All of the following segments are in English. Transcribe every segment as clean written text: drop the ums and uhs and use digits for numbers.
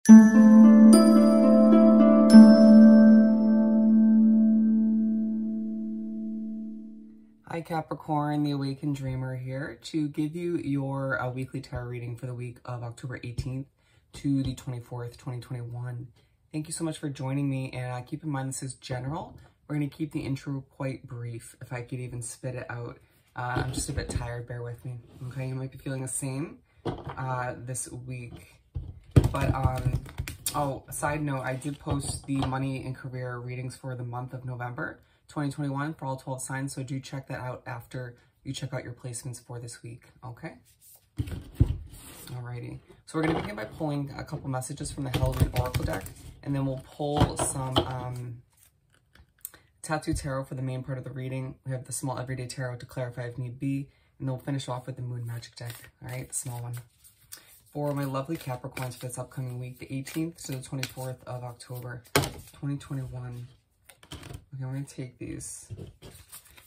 Hi Capricorn, the Awakened Dreamer here to give you your weekly tarot reading for the week of October 18th to the 24th, 2021. Thank you so much for joining me, and keep in mind this is general. We're going to keep the intro quite brief, if I could even spit it out. I'm just a bit tired, bear with me. Okay, you might be feeling the same this week. But, oh, side note, I did post the money and career readings for the month of November 2021 for all 12 signs, so do check that out after you check out your placements for this week, okay? Alrighty, so we're going to begin by pulling a couple messages from the Halloween Oracle deck, and then we'll pull some Tattoo Tarot for the main part of the reading. We have the small Everyday Tarot to clarify if need be, and then we'll finish off with the Moon Magic deck, alright, the small one. For my lovely Capricorns for this upcoming week, the 18th to the 24th of October, 2021. Okay, I'm going to take these.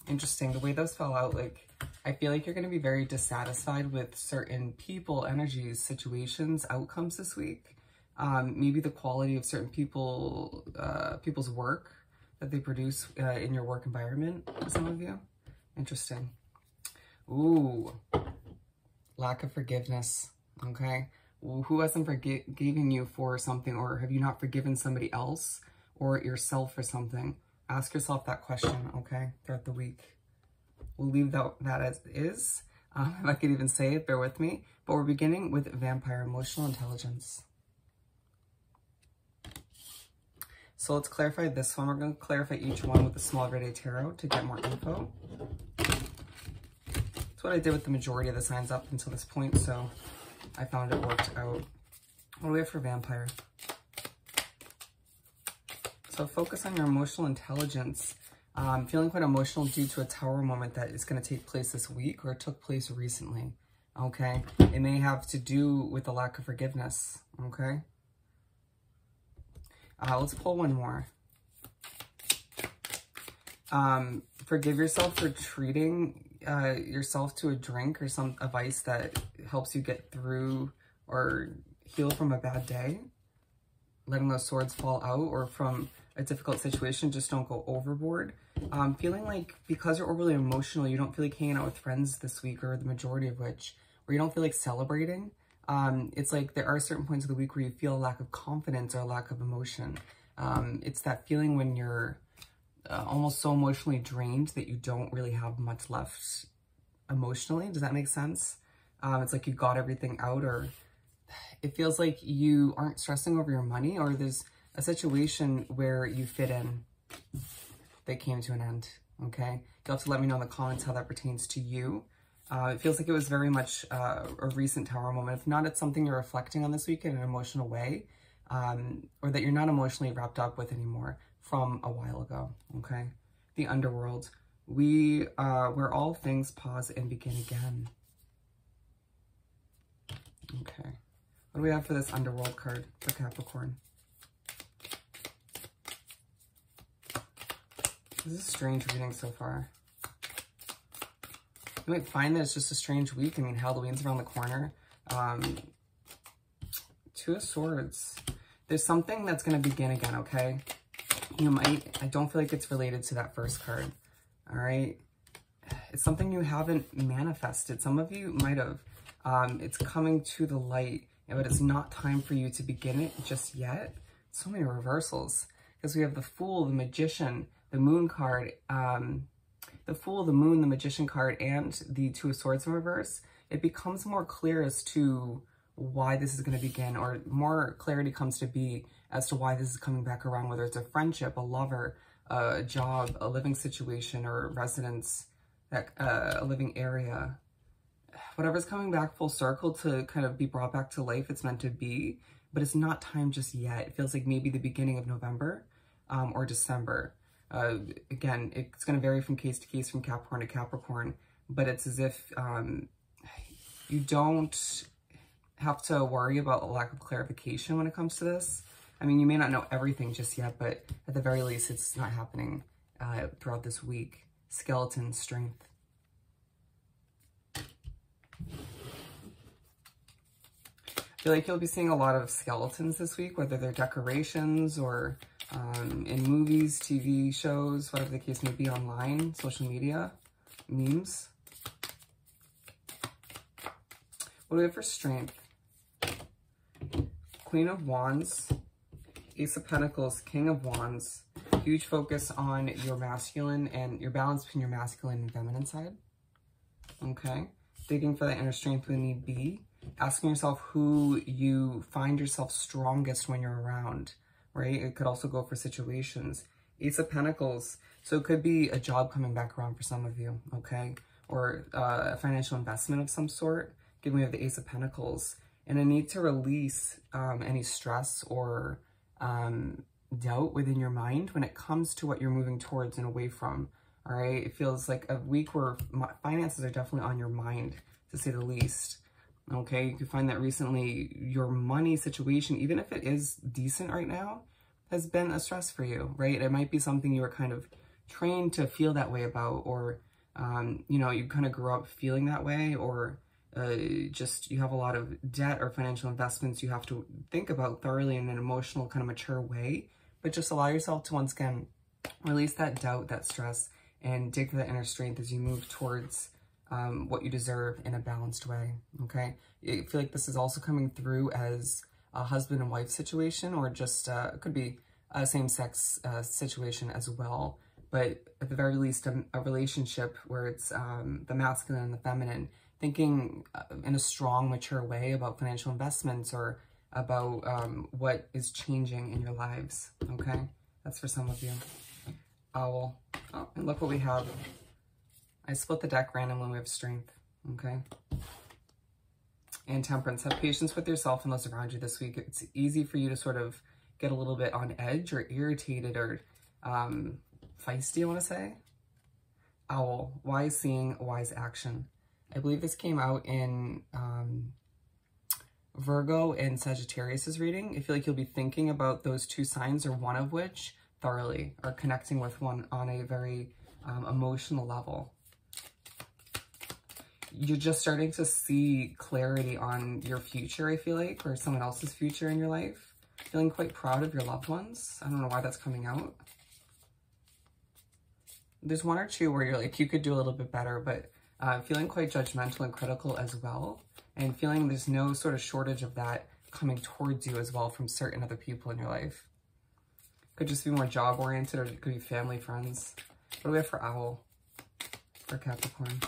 Interesting, the way those fell out, like, I feel like you're going to be very dissatisfied with certain people, energies, situations, outcomes this week. Maybe the quality of certain people's work that they produce in your work environment, for some of you. Interesting. Ooh, lack of forgiveness, okay? Well, who hasn't forgiven you for something, or have you not forgiven somebody else or yourself for something? Ask yourself that question, okay, throughout the week. We'll leave that as is. If I could even say it, bear with me. But we're beginning with Vampire Emotional Intelligence. So let's clarify this one. We're going to clarify each one with a small Everyday Tarot to get more info. That's what I did with the majority of the signs up until this point, so I found it worked out. What do we have for Vampire? So focus on your emotional intelligence. Feeling quite emotional due to a tower moment that is going to take place this week or took place recently, okay? It may have to do with the lack of forgiveness, okay? Let's pull one more. Forgive yourself for treating yourself to a drink or a vice that helps you get through or heal from a bad day. Letting those swords fall out, or from a difficult situation, just don't go overboard. Feeling like because you're overly emotional, you don't feel like hanging out with friends this week, or the majority of which, or you don't feel like celebrating. It's like there are certain points of the week where you feel a lack of confidence or a lack of emotion. It's that feeling when you're almost so emotionally drained that you don't really have much left emotionally. Does that make sense? It's like you got everything out, or it feels like you aren't stressing over your money, or there's a situation where you fit in that came to an end, okay? You'll have to let me know in the comments how that pertains to you. It feels like it was very much a recent tower moment. If not, it's something you're reflecting on this week in an emotional way, or that you're not emotionally wrapped up with anymore from a while ago, okay? The Underworld. Where all things pause and begin again. Okay. What do we have for this Underworld card for Capricorn? This is a strange reading so far. You might find that it's just a strange week. I mean, Halloween's around the corner. Two of Swords. There's something that's going to begin again, okay? You might, I don't feel like it's related to that first card, all right? It's something you haven't manifested. Some of you might have. It's coming to the light, but it's not time for you to begin it just yet. So many reversals, because we have the Fool, the Magician, the Moon card, the Fool, the Moon, the Magician card, and the Two of Swords in reverse. It becomes more clear as to why this is going to begin, or more clarity comes to be as to why this is coming back around, whether it's a friendship, a lover, a job, a living situation, or residence, a living area. Whatever's coming back full circle to kind of be brought back to life, it's meant to be, but it's not time just yet. It feels like maybe the beginning of November or December. Again, it's going to vary from case to case, from Capricorn to Capricorn, but it's as if you don't have to worry about a lack of clarification when it comes to this. I mean, you may not know everything just yet, but at the very least, it's not happening throughout this week. Skeleton, Strength. feel like you'll be seeing a lot of skeletons this week, whether they're decorations or in movies, TV shows, whatever the case may be, online, social media, memes. What do we have for strength? Queen of Wands, Ace of Pentacles, King of Wands. Huge focus on your masculine and your balance between your masculine and feminine side. Okay. Digging for that inner strength when need be. Asking yourself who you find yourself strongest when you're around, right? It could also go for situations. Ace of Pentacles. So it could be a job coming back around for some of you, okay? Or a financial investment of some sort. Given we have the Ace of Pentacles. And a need to release any stress or doubt within your mind when it comes to what you're moving towards and away from, all right? It feels like a week where finances are definitely on your mind, to say the least. Okay, you can find that recently your money situation, even if it is decent right now, has been a stress for you, right? It might be something you were kind of trained to feel that way about, or, you know, you kind of grew up feeling that way, or just you have a lot of debt or financial investments you have to think about thoroughly in an emotional, kind of mature way. But just allow yourself to, once again, release that doubt, that stress, and dig for that inner strength as you move towards what you deserve in a balanced way, okay? I feel like this is also coming through as a husband and wife situation, or just, it could be a same-sex situation as well, but at the very least, a relationship where it's the masculine and the feminine, thinking in a strong, mature way about financial investments or about what is changing in your lives, okay? That's for some of you. Owl. Oh, and look what we have. I split the deck randomly. We have strength, okay? And temperance. Have patience with yourself and those around you this week. It's easy for you to sort of get a little bit on edge or irritated or feisty, I want to say. Owl. Wise seeing, wise action. I believe this came out in Virgo and Sagittarius's reading. I feel like you'll be thinking about those two signs, or one of which, thoroughly, or connecting with one on a very emotional level. You're just starting to see clarity on your future, I feel like, or someone else's future in your life. Feeling quite proud of your loved ones. I don't know why that's coming out. There's one or two where you're like, you could do a little bit better, but feeling quite judgmental and critical as well. And feeling there's no sort of shortage of that coming towards you as well from certain other people in your life. Could just be more job-oriented, or it could be family, friends. What do we have for Owl? For Capricorn.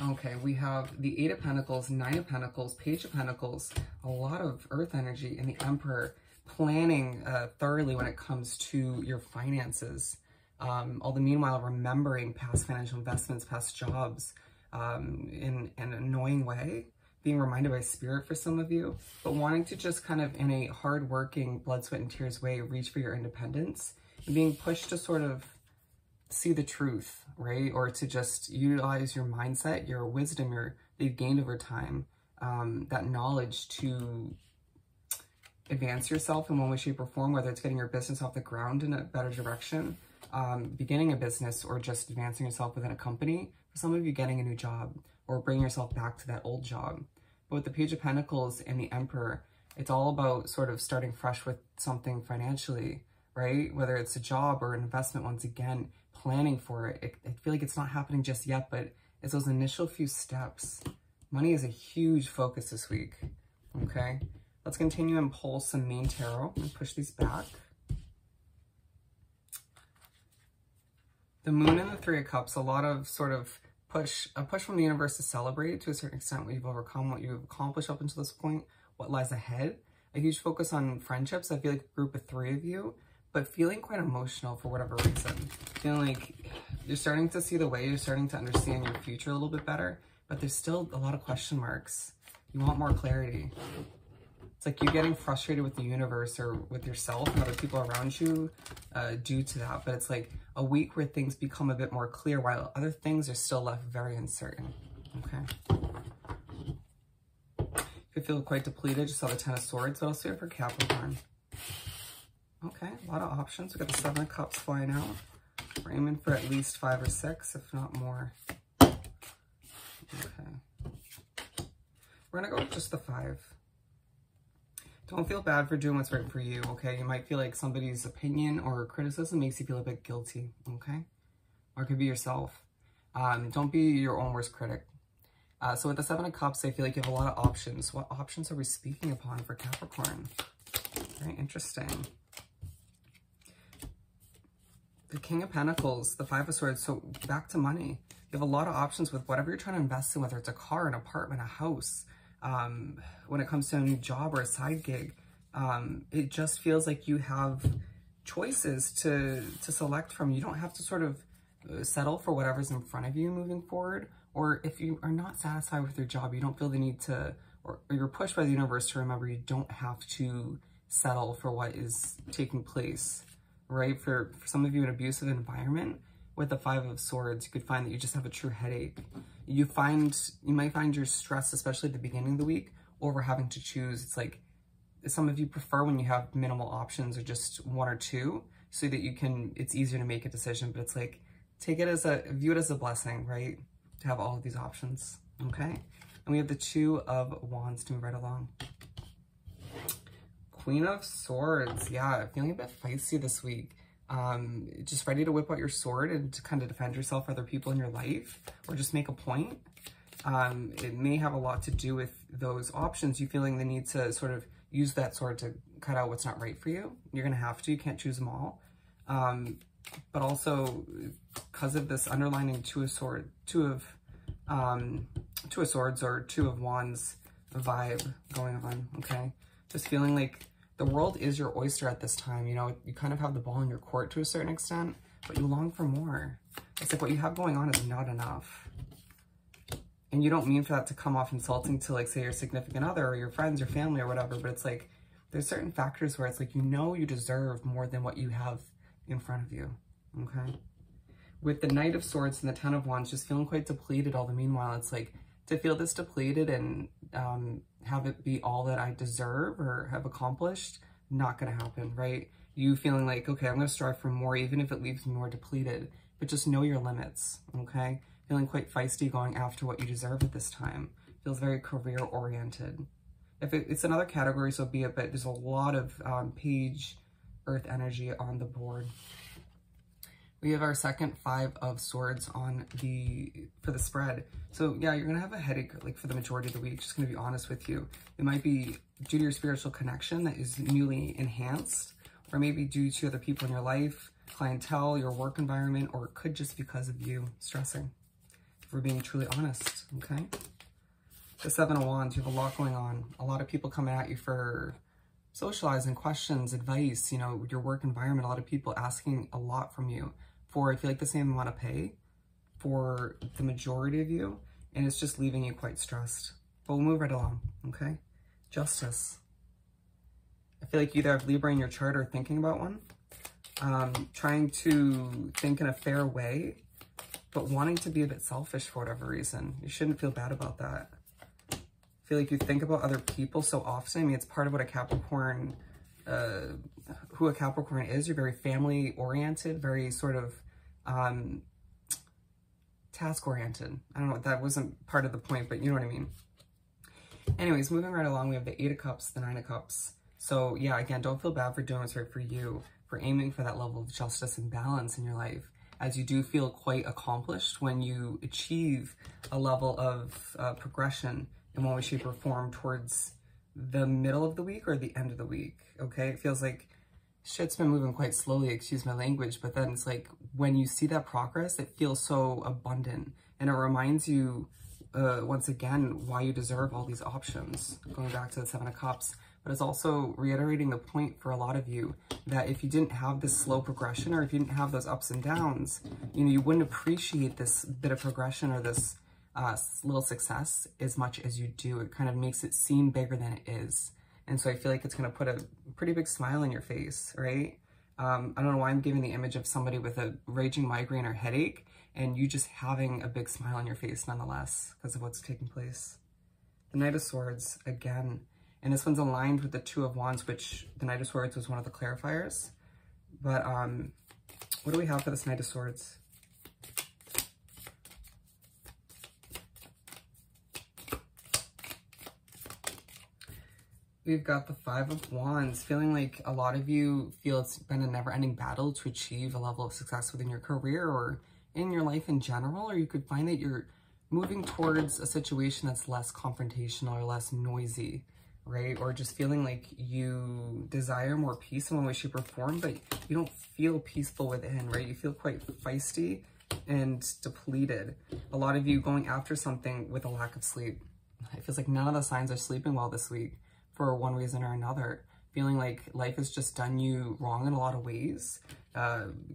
Okay, we have the Eight of Pentacles, Nine of Pentacles, Page of Pentacles, a lot of Earth energy, and the Emperor, planning thoroughly when it comes to your finances. All the meanwhile, remembering past financial investments, past jobs, in an annoying way, being reminded by spirit for some of you, but wanting to just kind of in a hard-working, blood, sweat, and tears way, reach for your independence, and being pushed to sort of see the truth, right? Or to just utilize your mindset, your wisdom, that you've gained over time, that knowledge to advance yourself in one way, shape, or form, whether it's getting your business off the ground in a better direction, beginning a business, or just advancing yourself within a company. For some of you, getting a new job, or bringing yourself back to that old job. But with the Page of Pentacles and the Emperor, it's all about sort of starting fresh with something financially, right? Whether it's a job or an investment, once again, planning for it. I feel like it's not happening just yet, but it's those initial few steps. Money is a huge focus this week, okay? Let's continue and pull some main tarot and push these back. The Moon and the Three of Cups, a lot of sort of a push from the universe to celebrate to a certain extent what you've overcome, what you've accomplished up until this point, what lies ahead. A huge focus on friendships. I feel like a group of three of you, but feeling quite emotional for whatever reason. Feeling like you're starting to see the way, you're starting to understand your future a little bit better, but there's still a lot of question marks. You want more clarity. It's like you're getting frustrated with the universe or with yourself and other people around you due to that. But it's like a week where things become a bit more clear while other things are still left very uncertain. Okay. You feel quite depleted. Just saw the Ten of Swords. What else do we have for Capricorn? Okay, a lot of options. We got the Seven of Cups flying out. We're aiming for at least 5 or 6, if not more. Okay. We're gonna go with just the 5. Don't feel bad for doing what's right for you, okay? You might feel like somebody's opinion or criticism makes you feel a bit guilty, okay? Or it could be yourself. Don't be your own worst critic. So with the 7 of Cups, I feel like you have a lot of options. What options are we speaking upon for Capricorn? Very interesting. The King of Pentacles, the 5 of Swords, so back to money. You have a lot of options with whatever you're trying to invest in, whether it's a car, an apartment, a house. When it comes to a new job or a side gig, it just feels like you have choices to select from. You don't have to sort of settle for whatever's in front of you moving forward. Or if you are not satisfied with your job, you don't feel the need to, or you're pushed by the universe to remember you don't have to settle for what is taking place, right? For some of you, an abusive environment with the 5 of Swords, you could find that you just have a true headache. You might find you're stressed, especially at the beginning of the week, over having to choose. It's like some of you prefer when you have minimal options or just 1 or 2 so that it's easier to make a decision, but it's like, view it as a blessing, right? To have all of these options, okay? And we have the 2 of Wands to move right along. Queen of Swords, yeah, feeling a bit feisty this week. Just ready to whip out your sword and to kind of defend yourself for other people in your life, or just make a point. It may have a lot to do with those options, you feeling the need to sort of use that sword to cut out what's not right for you. You're gonna have to, you can't choose them all. But also because of this underlining 2 of Swords or 2 of Wands vibe going on, okay? Just feeling like the world is your oyster at this time. You know, you kind of have the ball in your court to a certain extent, but you long for more. It's like what you have going on is not enough. And you don't mean for that to come off insulting to, like, say, your significant other or your friends or family or whatever, but it's like there's certain factors where it's like, you know, you deserve more than what you have in front of you, okay? With the Knight of Swords and the 10 of Wands, just feeling quite depleted all the meanwhile. It's like, to feel this depleted and have it be all that I deserve or have accomplished, not gonna happen, right? You feeling like, okay, I'm gonna strive for more, even if it leaves me more depleted, but just know your limits, okay? Feeling quite feisty, going after what you deserve at this time. Feels very career-oriented. If it's another category, so be it, but there's a lot of Page Earth energy on the board. We have our second 5 of Swords for the spread. So yeah, you're gonna have a headache like for the majority of the week, just gonna be honest with you. It might be due to your spiritual connection that is newly enhanced, or maybe due to other people in your life, clientele, your work environment, or it could just because of you stressing. If we're being truly honest, okay? The 7 of Wands, you have a lot going on. A lot of people coming at you for socializing, questions, advice, you know, your work environment, a lot of people asking a lot from you for, I feel like, the same amount of pay for the majority of you, and it's just leaving you quite stressed. But we'll move right along, okay? Justice. I feel like you either have Libra in your chart or thinking about one, trying to think in a fair way, but wanting to be a bit selfish for whatever reason. You shouldn't feel bad about that. I feel like you think about other people so often. I mean, it's part of what a Capricorn, who a Capricorn is. You're very family oriented, very sort of task oriented. I don't know, that wasn't part of the point, but you know what I mean. Anyways, moving right along, we have the 8 of Cups, the 9 of Cups. So yeah, again, don't feel bad for doing what's right for you, for aiming for that level of justice and balance in your life, as you do feel quite accomplished when you achieve a level of progression in one way, shape, or form towards the middle of the week or the end of the week, okay? It feels like shit's been moving quite slowly, excuse my language, but then it's like when you see that progress, it feels so abundant, and it reminds you once again why you deserve all these options, going back to the 7 of Cups. But it's also reiterating the point for a lot of you that if you didn't have this slow progression, or if you didn't have those ups and downs, you know, you wouldn't appreciate this bit of progression or this little success as much as you do. It kind of makes it seem bigger than it is. And so I feel like it's going to put a pretty big smile on your face, right? I don't know why I'm giving the image of somebody with a raging migraine or headache, and you just having a big smile on your face nonetheless because of what's taking place. The Knight of Swords, again, and this one's aligned with the 2 of Wands, which the Knight of Swords was one of the clarifiers. But what do we have for this Knight of Swords? We've got the Five of Wands, feeling like a lot of you feel it's been a never-ending battle to achieve a level of success within your career or in your life in general, or you could find that you're moving towards a situation that's less confrontational or less noisy, right? Or just feeling like you desire more peace in one way, shape, or form, but you don't feel peaceful within, right? You feel quite feisty and depleted. A lot of you going after something with a lack of sleep. It feels like none of the signs are sleeping well this week for one reason or another. Feeling like life has just done you wrong in a lot of ways.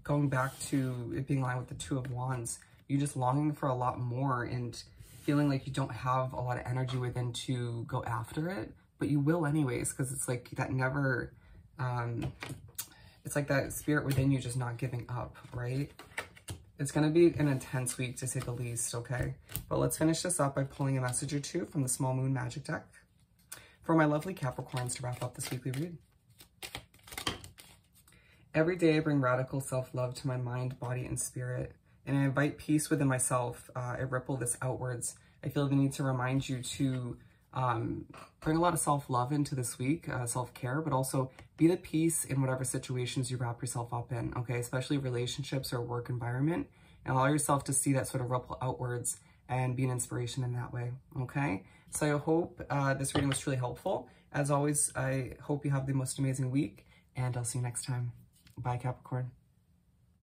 Going back to it being aligned with the Two of Wands, you just longing for a lot more and feeling like you don't have a lot of energy within to go after it, but you will anyways, because it's like that never, it's like that spirit within you just not giving up, right? It's going to be an intense week to say the least, okay? But let's finish this up by pulling a message or two from the Small Moon Magic deck for my lovely Capricorns to wrap up this weekly read. Every day I bring radical self-love to my mind, body, and spirit, and I invite peace within myself. I ripple this outwards. I feel the need to remind you to bring a lot of self-love into this week, self-care, but also be the peace in whatever situations you wrap yourself up in, okay? Especially relationships or work environment, and allow yourself to see that sort of ripple outwards and be an inspiration in that way, okay? So I hope this reading was truly helpful. As always, I hope you have the most amazing week, and I'll see you next time. Bye, Capricorn.